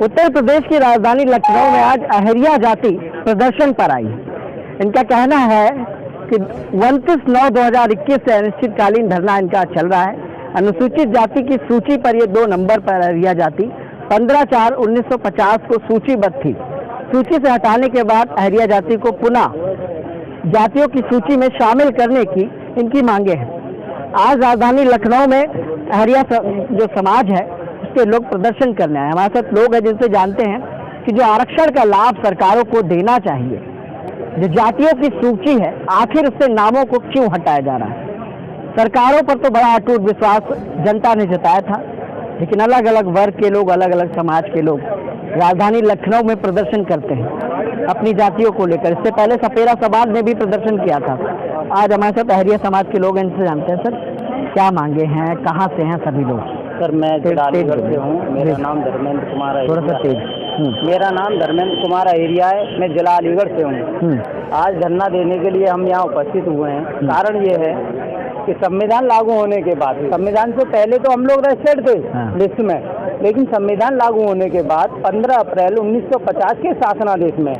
उत्तर प्रदेश की राजधानी लखनऊ में आज अहरिया जाति प्रदर्शन पर आई। इनका कहना है कि 29/9/2021 से अनिश्चितकालीन धरना इनका चल रहा है। अनुसूचित जाति की सूची पर ये 2 नंबर पर अहरिया जाति 15/4/1950 को सूचीबद्ध थी। सूची से हटाने के बाद अहरिया जाति को पुनः जातियों की सूची में शामिल करने की इनकी मांगे हैं। आज राजधानी लखनऊ में अहरिया जो समाज है उसके लोग प्रदर्शन करने आए। हमारे साथ लोग हैं जिनसे जानते हैं कि जो आरक्षण का लाभ सरकारों को देना चाहिए, जो जातियों की सूची है, आखिर उससे नामों को क्यों हटाया जा रहा है। सरकारों पर तो बड़ा अटूट विश्वास जनता ने जताया था, लेकिन अलग अलग वर्ग के लोग, अलग अलग समाज के लोग राजधानी लखनऊ में प्रदर्शन करते हैं अपनी जातियों को लेकर। इससे पहले सपेरा समाज ने भी प्रदर्शन किया था। आज हमारे साथ अहरिया समाज के लोग इनसे जानते हैं। सर, क्या मांगे हैं, कहाँ से हैं सभी लोग? सर, मैं जलालगढ़ से हूँ। मेरा नाम धर्मेंद्र कुमार है। थोड़ा सा तेज। मेरा नाम धर्मेंद्र कुमार एरिया है। मैं जलालगढ़ से हूँ। आज धरना देने के लिए हम यहाँ उपस्थित हुए हैं। कारण ये है कि संविधान लागू होने के बाद, संविधान से पहले तो हम लोग रजिस्टर्ड थे लिस्ट में, लेकिन संविधान लागू होने के बाद 15 अप्रैल 1950 के शासनादेश में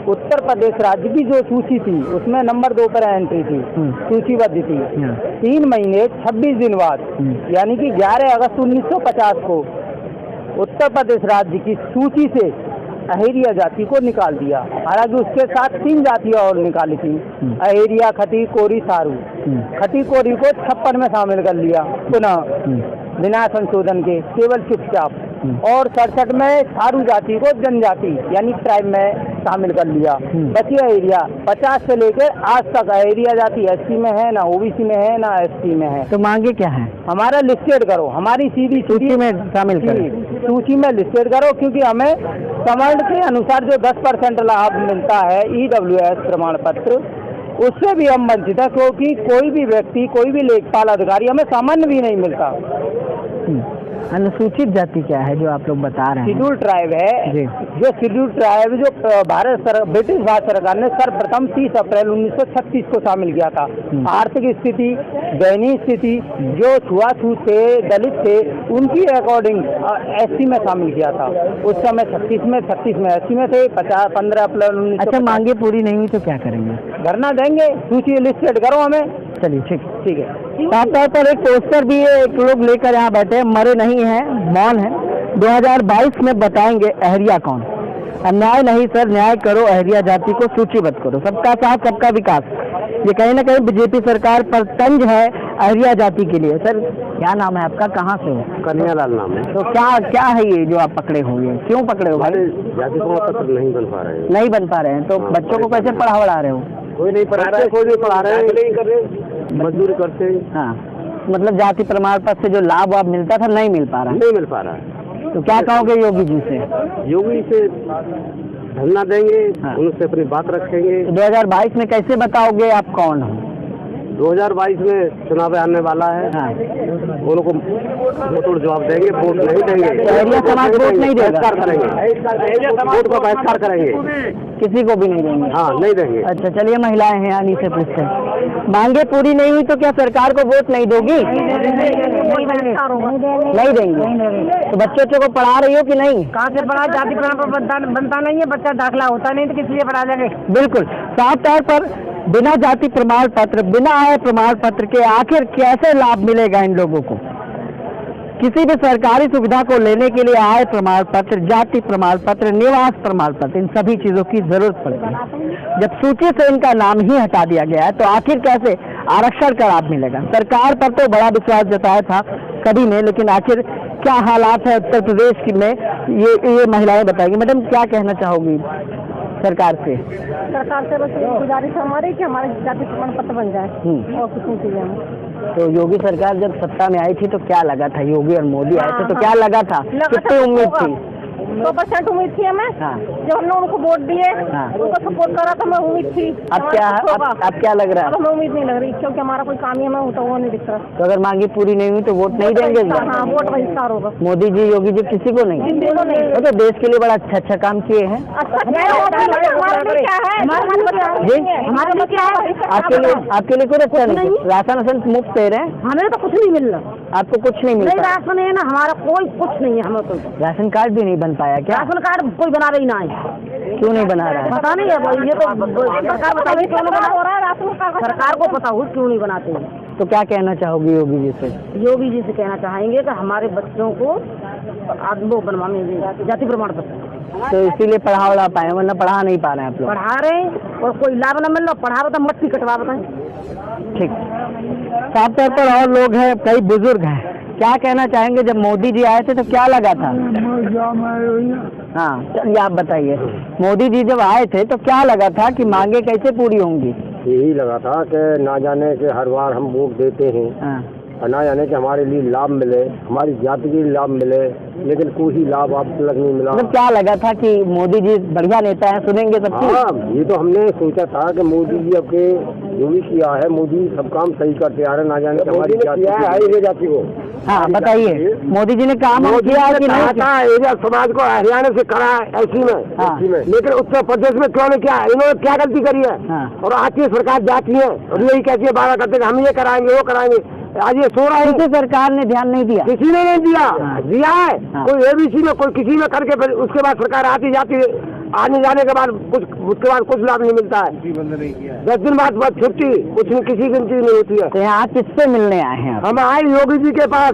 उत्तर प्रदेश राज्य की जो सूची थी उसमें नंबर 2 पर एंट्री थी, सूचीबद्ध थी। 3 महीने 26 दिन बाद यानी कि 11 अगस्त 1950 को उत्तर प्रदेश राज्य की सूची से अहरिया जाति को निकाल दिया। हालांकि उसके साथ 3 जातियां और निकाली थी, अहरिया, खती, कोरी, सारू। खती कोरी को 56 में शामिल कर लिया पुनः बिना संशोधन के, केवल चुपचाप। और 67 में सारू जाति को जनजाति यानी ट्राइब में शामिल कर लिया। बची अहरिया। 50 से लेकर आज तक अहरिया जाति SC में है, ना OBC में है, ना ST में है। तो मांगे क्या है? हमारा लिस्टेड करो, हमारी सीधी सूची में शामिल करो, सूची में लिस्टेड करो, क्योंकि हमें समर्ण के अनुसार जो 10% लाभ मिलता है EWS प्रमाण पत्र, उससे भी हम वंचित है। क्योंकि कोई भी व्यक्ति, कोई भी लेखपाल अधिकारी हमें सामान्य भी नहीं मिलता। अनुसूचित जाति क्या है जो आप लोग बता रहे हैं? शेड्यूल ट्राइब है। जो शेड्यूल ट्राइब जो ब्रिटिश भारत सरकार ने सर्वप्रथम 30 अप्रैल 1936 को शामिल किया था। आर्थिक स्थिति, दयनीय स्थिति, जो छुआछूत थे, दलित थे, उनकी अकॉर्डिंग SC में शामिल किया था। उस समय 36 में SC में थे। 15 अप्रैल 19। अच्छा, मांगे पूरी नहीं हुई तो क्या करेंगे? धरना देंगे, सूची लिस्टेड करो हमें। चलिए, ठीक है। साथ तौर पर एक पोस्टर भी है, एक लोग लेकर यहाँ बैठे, मरे नहीं हैं, मौन है। 2022 में बताएंगे अहरिया कौन। अन्याय नहीं सर, न्याय करो, अहरिया जाति को सूचीबद्ध करो, सबका साथ सबका विकास। ये कहीं ना कहीं बीजेपी सरकार पर तंज है अहरिया जाति के लिए। सर, क्या नाम है आपका, कहाँ से हो? कन्हैयालाल नाम है। तो क्या है ये जो आप पकड़े हुए हैं, क्यों पकड़े हो? जाति प्रमाण पत्र नहीं बन पा रहे हैं। नहीं बन पा रहे हैं तो बच्चों को कैसे पढ़ा रहे हो? कोई नहीं पढ़ा रहा है, कोई नहीं पढ़ा रहे हैं, नहीं कर रहे, मजदूरी करते हैं। हाँ, मतलब जाति प्रमाण पत्र से जो लाभ वाभ मिलता था नहीं मिल पा रहा है। नहीं मिल पा रहा है। तो क्या कहोगे योगी जी से? योगी से धरना देंगे, उनसे अपनी बात रखेंगे। 2022 में कैसे बताओगे आप कौन हो? 2022 में चुनाव आने वाला है। उनको वोट जवाब देंगे, वोट नहीं देंगे। अहरिया समाज वोट नहीं देगा, बहिष्कार करेंगे, वोट का बहिष्कार करेंगे, किसी को भी नहीं देंगे। हाँ, नहीं देंगे। अच्छा, चलिए, महिलाएं हैं, यानी से पूछते हैं, मांगे पूरी नहीं हुई तो क्या सरकार को वोट नहीं दोगी? नहीं देंगे। तो बच्चों को पढ़ा रही हो कि नहीं? कहाँ से पढ़ा? जाति प्रमाण पत्र बनता नहीं है, बच्चा दाखिला होता नहीं, तो किस लिए पढ़ा जाएंगे? बिल्कुल। साफ तौर पर बिना जाति प्रमाण पत्र, बिना आय प्रमाण पत्र के आखिर कैसे लाभ मिलेगा इन लोगों को? किसी भी सरकारी सुविधा को लेने के लिए आय प्रमाण पत्र, जाति प्रमाण पत्र, निवास प्रमाण पत्र, इन सभी चीजों की जरूरत पड़ती है। जब सूची से इनका नाम ही हटा दिया गया है तो आखिर कैसे आरक्षण का लाभ मिलेगा? सरकार पर तो बड़ा विश्वास जताया था सभी ने, लेकिन आखिर क्या हालात है उत्तर प्रदेश में, ये महिलाएं बताएंगी। मैडम, क्या कहना चाहोगी सरकार से? सरकार से बस गुजारिश हमारी कि हमारे जाति प्रमाण पत्र बन जाए और कुछ नहीं चाहिए हमें। तो योगी सरकार जब सत्ता में आई थी तो क्या लगा था? योगी और मोदी आए थे तो क्या लगा था? कितनी उम्मीद थी? 100% उम्मीद थी हमें। जब हमने उनको वोट दिए, उनको सपोर्ट करा था, हमें उम्मीद थी। अब क्या लग रहा है? हमें उम्मीद नहीं लग रही, क्योंकि हमारा कोई काम ही हमें होता हुआ नहीं दिख रहा। तो अगर मांगी पूरी नहीं हुई तो वोट नहीं देंगे? हाँ, वोट बहिष्कार होगा। मोदी जी, योगी जी, किसी को नहीं? वो तो देश के लिए बड़ा अच्छा काम किए हैं। आपके लिए कोई अच्छा नहीं? राशन मुफ्त दे रहे हैं? हमें तो कुछ नहीं मिल रहा। आपको कुछ नहीं मिल रहा? राशन है ना, हमारा कोई कुछ नहीं है। हमें तो राशन कार्ड भी नहीं बन पाया। आया क्या? राशन कार्ड कोई बना रही ना है। क्यों नहीं बना रहा है? पता नहीं है भाई, ये तो सरकार बताइए क्यों नहीं बना हो रहा है राशन कार्ड, सरकार को पता हो क्यों नहीं बनाते हैं। तो क्या कहना चाहोगी योगी जी से? योगी जी से कहना चाहेंगे कि हमारे बच्चों को वो बनवाने दें जाति प्रमाण पत्र, तो इसीलिए पढ़ा पाए, वरना पढ़ा नहीं पा रहे हैं आप लोग। पढ़ा रहे हैं और कोई लाभ न मिल रहा, पढ़ा रहा तो मट्टी कटवा बताएं। ठीक, साफ तौर पर और लोग हैं, कई बुजुर्ग हैं, क्या कहना चाहेंगे? जब मोदी जी आए थे तो क्या लगा था? हाँ चलिए आप बताइए, मोदी जी जब आए थे तो क्या लगा था कि मांगे कैसे पूरी होंगी? यही लगा था कि ना जाने के हर बार हम वोट देते हैं और ना जाने कि हमारे लिए लाभ मिले, हमारी जाति के लिए लाभ मिले, लेकिन कोई लाभ अब तक नहीं मिला। मतलब क्या लगा था कि मोदी जी बढ़िया नेता है, सुनेंगे सब कुछ? हाँ, ये तो हमने सोचा था कि मोदी जी अब के जो भी किया है, मोदी सब काम सही करते आ रहे, ना जाने कि हमारी जाति को। हाँ बताइए, मोदी जी ने काम किया है कि नहीं? एरिया समाज को हरियाणा से करा ऐसी में, लेकिन उत्तर प्रदेश में क्यों नहीं किया? इन्होंने क्या गलती करी है? और आज की सरकार जाती है और यही कहती है, बारह करते हम ये कराएंगे वो कराएंगे, आज ये सो रहा है। किसी सरकार ने ध्यान नहीं दिया, किसी ने नहीं दिया। दिया है कोई एबीसी में, कोई किसी में करके, फिर उसके बाद सरकार आती जाती, आने जाने के बाद कुछ, उसके बाद कुछ लाभ नहीं मिलता है। 10 दिन बाद छुट्टी, कुछ नहीं, किसी की चीज नहीं होती है। तो यहाँ किससे मिलने आए हैं? हम आए योगी जी के पास।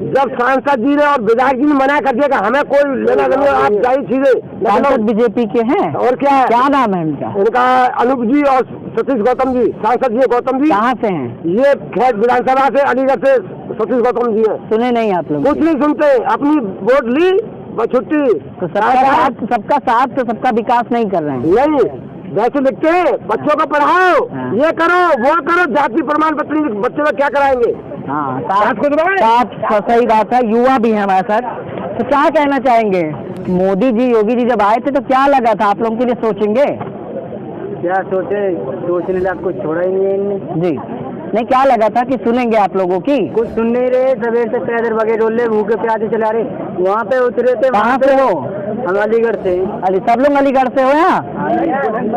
जब सांसद जी ने और विधायक जी ने मना कर दिया कि हमें कोई लेना देना, आप जाइए सीधे। सांसद बीजेपी के हैं और क्या है, क्या नाम है उनका? उनका अनूप जी और सतीश गौतम जी, सांसद जी गौतम जी। कहाँ से हैं? ये खैर विधानसभा से, अलीगढ़ से सतीश गौतम जी है। सुने नहीं आप लोग? कुछ नहीं सुनते, अपनी वोट ली बस छुट्टी। तो सबका साथ तो सबका विकास नहीं कर रहे हैं। नहीं, वैसे लिखते हैं बच्चों को पढ़ाओ, ये करो वो करो, जाति प्रमाण पत्र बच्चों को क्या कराएंगे? हाँ साथ सही बात है, युवा भी है हमारे साथ। तो क्या कहना चाहेंगे? मोदी जी योगी जी जब आए थे तो क्या लगा था आप लोगों के लिए? सोचेंगे क्या सोचे, सोचने लायक कुछ छोड़ा ही नहीं है इनने जी। नहीं, क्या लगा था कि सुनेंगे आप लोगों की? कुछ सुन नहीं रहे, सवेर से पैदल बगे डोले भूखे प्यासे चला रहे। वहाँ पे उतरे थे। कहाँ से हो? हम अलीगढ़ से। सब लोग अलीगढ़ से हो? यहाँ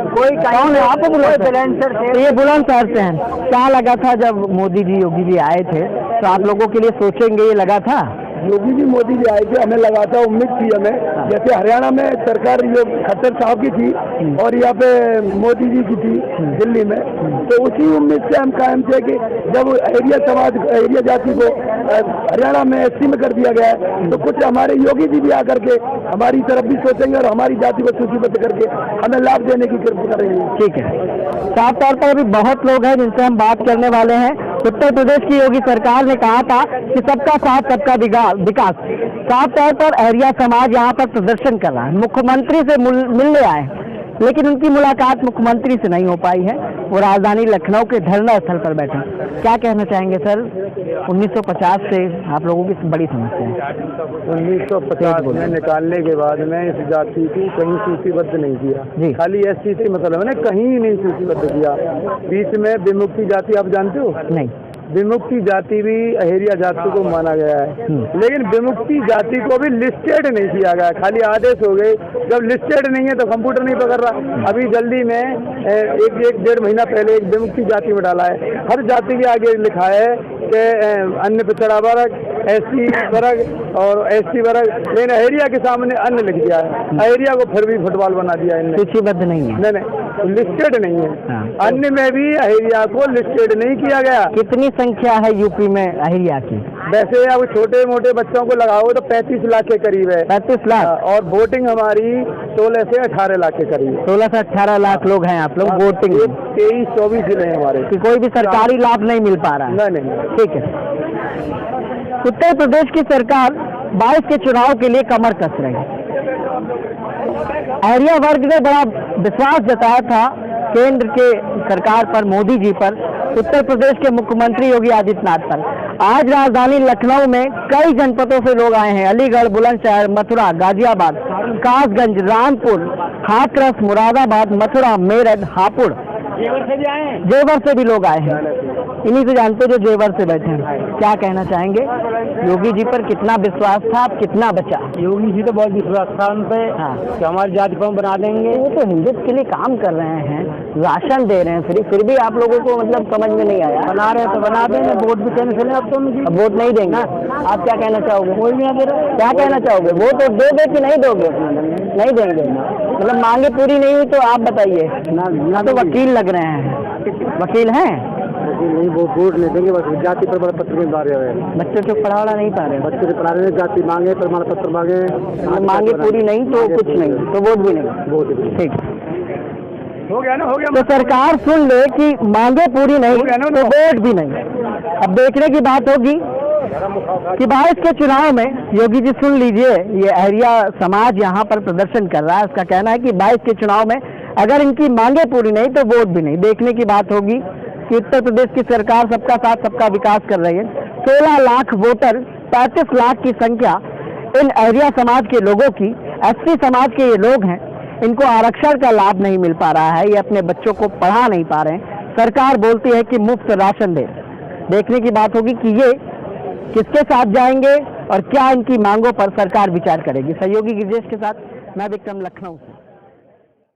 कोई कौन है आप? बुलंदशहर से। ये बुलंदशहर से हैं। क्या लगा था जब मोदी जी योगी जी आए थे तो आप लोगों के लिए सोचेंगे, ये लगा था? योगी जी मोदी जी आए थे, हमें लगा था, उम्मीद थी हमें, जैसे हरियाणा में सरकार ये खट्टर साहब की थी और यहाँ पे मोदी जी की थी दिल्ली में, तो उसी उम्मीद से हम कायम थे कि जब एरिया समाज, एरिया जाति को हरियाणा में एससी में कर दिया गया है, तो कुछ हमारे योगी जी भी आकर के हमारी तरफ भी सोचेंगे और हमारी जाति को सूचीबद्ध करके हमें लाभ देने की कृपा करेंगे। ठीक है, साफ तौर पर अभी बहुत लोग हैं जिनसे हम बात करने वाले हैं। उत्तर प्रदेश की योगी सरकार ने कहा था कि सबका साथ सबका विकास। साफ तौर पर अहरिया समाज यहाँ पर प्रदर्शन कर रहा है, मुख्यमंत्री से मिलने आए, लेकिन उनकी मुलाकात मुख्यमंत्री से नहीं हो पाई है। वो राजधानी लखनऊ के धरना स्थल पर बैठे। क्या कहना चाहेंगे सर? 1950 से आप लोगों की बड़ी समस्या है। 1950 में निकालने के बाद में इस जाति को कहीं सूचीबद्ध नहीं किया, खाली एससी से मतलब है, कहीं नहीं सूचीबद्ध किया। बीच में विमुक्ति जाति आप जानते हो? नहीं। विमुक्ति जाति भी अहेरिया जाति को माना गया है, लेकिन विमुक्ति जाति को भी लिस्टेड नहीं किया गया, खाली आदेश हो गए। जब लिस्टेड नहीं है तो कंप्यूटर नहीं पकड़ रहा। अभी जल्दी में एक डेढ़ महीना पहले एक विमुक्ति जाति में डाला है। हर जाति के आगे लिखा है कि अन्य पिछड़ा वर्ग, एससी वर्ग और एसटी वर्ग, लेकिन अहेरिया के सामने अन्य लिख दिया है। अहेरिया को फिर भी फुटबॉल बना दिया इनने, सूचीबद्ध नहीं है। नहीं, लिस्टेड नहीं है। अन्य में भी अहेरिया को लिस्टेड नहीं किया गया। कितनी संख्या है यूपी में अहेरिया की? वैसे अब छोटे मोटे बच्चों को लगाओ तो 35 लाख के करीब है। 35 लाख? और वोटिंग हमारी 16 से 18 लाख के करीब। 16 से 18 लाख लोग हैं आप लोग वोटिंग? 23-24 जिले हैं हमारे। कि कोई भी सरकारी लाभ नहीं मिल पा रहा है? नहीं। ठीक है, उत्तर प्रदेश की सरकार 22 के चुनाव के लिए कमर कस रही है। अहरिया वर्ग ने बड़ा विश्वास जताया था केंद्र के सरकार पर, मोदी जी पर, उत्तर प्रदेश के मुख्यमंत्री योगी आदित्यनाथ पर। आज राजधानी लखनऊ में कई जनपदों से लोग आए हैं। अलीगढ़, बुलंदशहर, मथुरा, गाजियाबाद, कासगंज, रामपुर, हाथरस, मुरादाबाद, मथुरा, मेरठ, हापुड़, जेवर से भी लोग आए हैं। इन्हीं से जानते जो जेवर से बैठे हैं, क्या कहना चाहेंगे? योगी जी पर कितना विश्वास था, अब कितना बचा? योगी जी तो बहुत विश्वास था उन पे कि हमारी जाति को हम बना देंगे। वो तो हिंदुत्व के लिए काम कर रहे हैं, राशन दे रहे हैं, फिर भी आप लोगों को मतलब समझ में नहीं आया। बना रहे तो बना देंगे, वोट भी कैंसिल है अब तो उनकी। अब वोट नहीं देंगे, आप क्या कहना चाहोगे? कोई भी नहीं दे रहा। क्या कहना चाहोगे? वोट तो दोगे कि नहीं दोगे? नहीं देंगे, मतलब मांगे पूरी नहीं हुई तो आप बताइए ना। तो वकील लग रहे हैं, वकील हैं? नहीं, वो वोट नहीं देंगे, बस जाति प्रमाण पत्र के बारे में। बच्चों को पढ़ा नहीं पा रहे, बच्चे से पढ़ा रहे हैं, जाति मांगे, प्रमाण पत्र मांगे, मांगे पूरी नहीं तो कुछ नहीं, तो वोट भी नहीं। वोट ठीक हो गया ना, हो गया। तो सरकार सुन ले कि मांगे पूरी नहीं तो वोट भी नहीं। अब देखने की बात होगी कि 22 के चुनाव में, योगी जी सुन लीजिए, ये अहरिया समाज यहाँ पर प्रदर्शन कर रहा है। उसका कहना है कि 22 के चुनाव में अगर इनकी मांगे पूरी नहीं तो वोट भी नहीं। देखने की बात होगी कि उत्तर प्रदेश की सरकार सबका साथ सबका विकास कर रही है। 16 लाख वोटर, 35 लाख की संख्या इन अहरिया समाज के लोगों की, एसटी समाज के ये लोग हैं, इनको आरक्षण का लाभ नहीं मिल पा रहा है, ये अपने बच्चों को पढ़ा नहीं पा रहे हैं। सरकार बोलती है कि मुफ्त राशन दे। देखने की बात होगी कि ये किसके साथ जाएंगे और क्या इनकी मांगों पर सरकार विचार करेगी। सहयोगी गिरिजेश के साथ मैं विक्रम, लखनऊ।